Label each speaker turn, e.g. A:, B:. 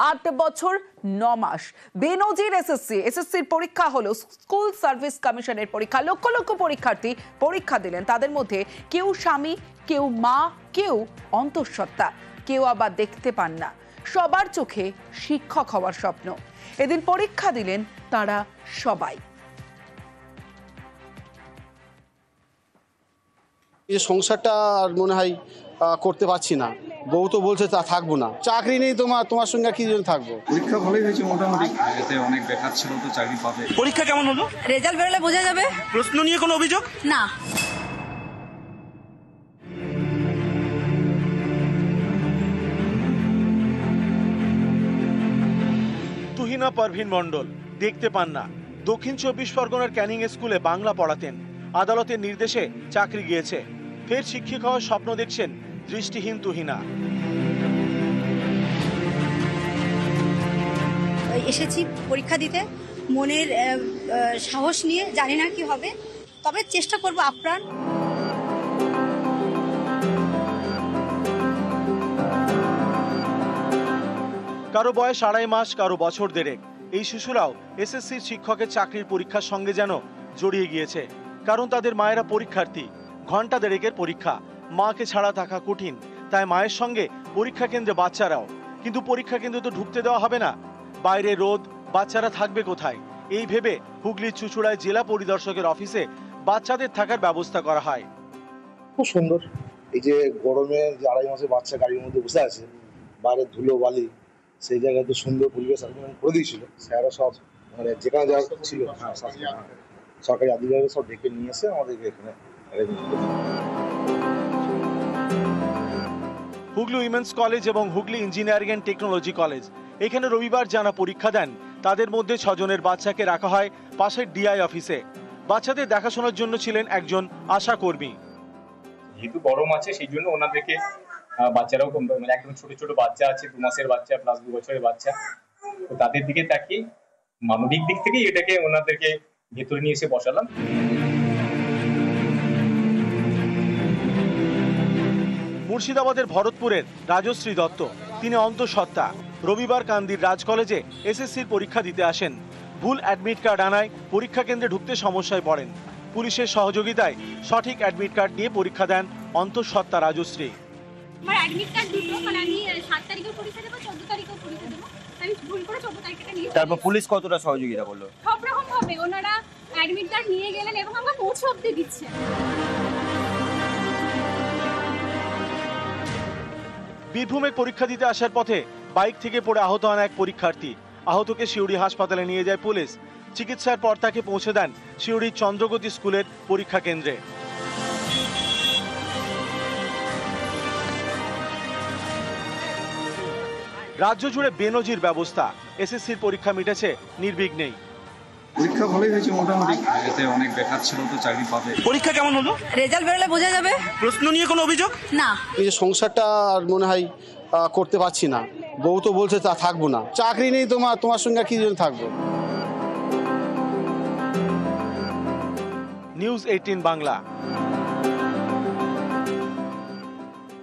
A: 8 বছর 9 মাস বেনজির এসএসসির পরীক্ষা হলো। স্কুল সার্ভিস কমিশনের পরীক্ষা। লক্ষ লক্ষ পরীক্ষার্থী পরীক্ষা দিলেন। তাদের মধ্যে কেউ স্বামী, কেউ মা, কেউ অন্তঃসত্ত্বা, কেউ আবার দেখতে পান না। সবার চোখে শিক্ষক হওয়ার স্বপ্ন। এদিন পরীক্ষা দিলেন তারা সবাই।
B: এই সংসারটা আর মনে হয় করতে পারছি না। বউ তো বলছে তা থাকবো না, চাকরি নেই তোমার সঙ্গে কি জন্য থাকবো।
C: পরীক্ষা ভালোই হয়েছে মোটামুটি, এতে অনেক বেকার ছিল তো চাকরি পাবে।
D: পরীক্ষা কেমন হলো?
E: রেজাল্ট বেরোলে বোঝা যাবে।
D: প্রশ্ন নিয়ে কোনো অভিযোগ?
E: না।
F: তুহিনা পারভিন মণ্ডল দেখতে পান না। দক্ষিণ 24 পরগনার ক্যানিং স্কুলে বাংলা পড়াতেন। আদালতের নির্দেশে চাকরি গিয়েছে। ফের শিক্ষক হওয়ার স্বপ্ন দেখছেন দৃষ্টিহীন তুহিনা।
E: এসেছি পরীক্ষা দিতে মনের সাহস নিয়ে, জানি না কি হবে, তবে চেষ্টা করব আপ্রাণ।
F: কারো বয়স 2.5 মাস, কারো বছর 1.5। এই শিশুরাও এসএসসির শিক্ষকের চাকরির পরীক্ষার সঙ্গে যেন জড়িয়ে গিয়েছে। কারণ তাদের মায়েরা পরীক্ষার্থী। ঘন্টা 1.5-এর পরীক্ষা। মাকে ছাড়া থাকা কঠিন, তাই মায়ের সঙ্গে পরীক্ষা কেন্দ্রে বাচ্চারাও। কিন্তু পরীক্ষা কেন্দ্রে তো ঢুকতে দেওয়া হবে না। বাইরে রোদ, বাচ্চারা থাকবে কোথায়? এই ভেবে হুগলির চুঁচুড়ায় জেলা পরিদর্শকের অফিসে বাচ্চাদের থাকার ব্যবস্থা করা হয়।
G: খুব সুন্দর। এই যে গরমে যে 2.5 মাসের বাচ্চা গাড়ির মধ্যে বসে আছে, বাইরে ধুলো বালি, সেই জায়গায় তো সুন্দর পরিবেশ আরেকজন করে দিয়েছিল। স্যাররা সব মানে যেখানে যা ছিল সরকারি আধিকারিকরা সব ডেকে নিয়ে এসে আমাদেরকে এখানে অ্যারেঞ্জমেন্ট করে।
F: হুগলি উইমেন্স কলেজ এবং Hooghly engineering and technology college, এখানে রবিবার যারা পরীক্ষা দেন তাদের মধ্যে 6 জনের বাচ্চাকে রাখা হয় পাশের ডিআই অফিসে। বাচ্চাদের দেখাশোনার জন্য ছিলেন একজন আশা কর্মী।
H: যেহেতু গরম আছে সেই জন্য ওনাদেরকে বাচ্চারাও মানে একদম ছোট ছোট বাচ্চা আছে, 2 মাসের বাচ্চা প্লাস 2 বছরের বাচ্চা, তো তাদের দিকে তাকিয়ে মানবিক দিক থেকে এটাকে ওনাদেরকে ভেতরে নিয়ে এসে বসালাম।
F: মুর্শিদাবাদের ভরতপুরের রাজশ্রী দত্ত, তিনি অন্তঃসত্ত্বা। রবিবার কান্দির রাজ কলেজে এসএসসির পরীক্ষা দিতে আসেন। ভুল অ্যাডমিট কার্ড আনায় পরীক্ষা কেন্দ্রে ঢুকতে সমস্যায় পড়েন। পুলিশের সহযোগিতায় সঠিক অ্যাডমিট কার্ড নিয়ে পরীক্ষা দেন অন্তঃসত্ত্বা রাজশ্রী।
I: আমার অ্যাডমিট কার্ড দুটো, মানে আমি 7 তারিখে পরীক্ষা দেব, 14 তারিখেও পরীক্ষা দেব। আমি ভুল করে 14 তারিখটা নিয়ে।
D: তারপর পুলিশ কতটা সহযোগিতা করলো?
I: সব রকম ভাবে ওনারা অ্যাডমিট কার্ড নিয়ে গেলেন এবং আমাকে পৌঁছে অবধি দিচ্ছে।
F: বীরভূমে পরীক্ষা দিতে আসার পথে বাইক থেকে পড়ে আহত হন এক পরীক্ষার্থী। আহতকে সিউড়ি হাসপাতালে নিয়ে যায় পুলিশ। চিকিৎসার পর তাকে পৌঁছে দেন সিউড়ির চন্দ্রগতি স্কুলের পরীক্ষা কেন্দ্রে। রাজ্য জুড়ে বেনজির ব্যবস্থা। এসএসসির পরীক্ষা মিটেছে নির্বিঘ্নেই।
C: পরীক্ষা ভালোই হয়েছে মোটামুটি, এতে অনেক বেকার ছিল তো চাকরি পাবে।
D: পরীক্ষা কেমন হলো?
E: রেজাল্ট বেরোলে বোঝা যাবে।
D: প্রশ্ন নিয়ে কোনো অভিযোগ?
E: না।
B: এই যে সংসারটা আর মনে হয় করতে পারছি না। বউ তো বলছে তা থাকবো না, চাকরি নেই তোমার সঙ্গে কি জন্য থাকবো।
F: নিউজ 18 বাংলা।